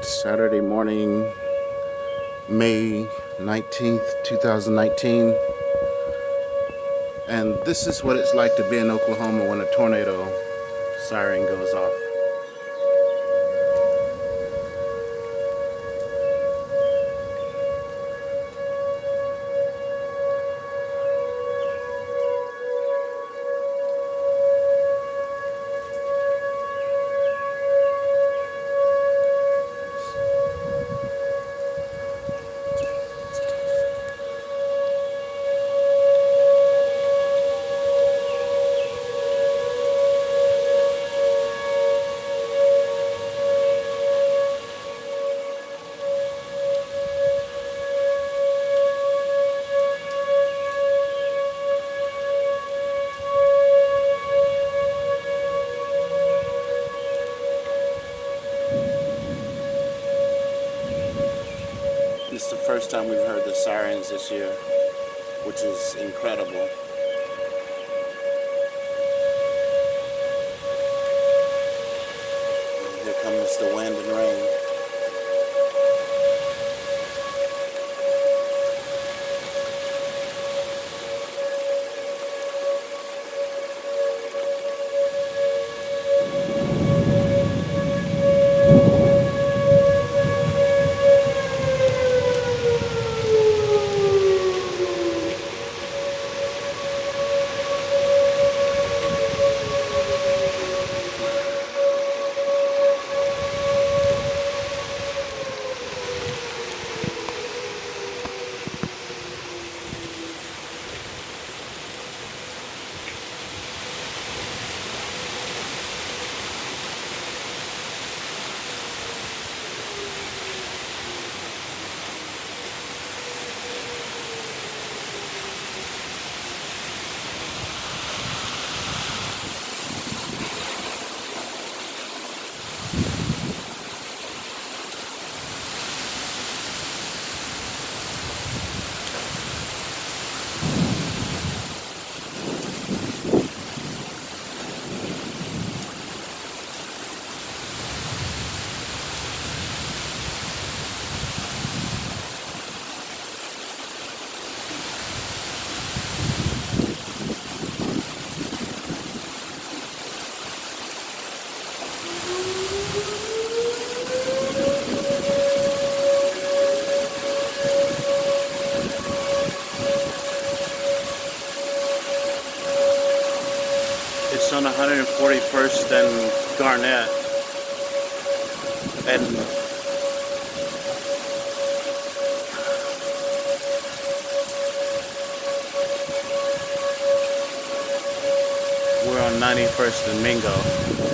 It's Saturday morning, May 19th, 2019, and this is what it's like to be in Oklahoma when a tornado siren goes off. This is the first time we've heard the sirens this year, which is incredible. Here comes the wind and rain. It's on 141st and Garnett, and we're on 91st and Mingo.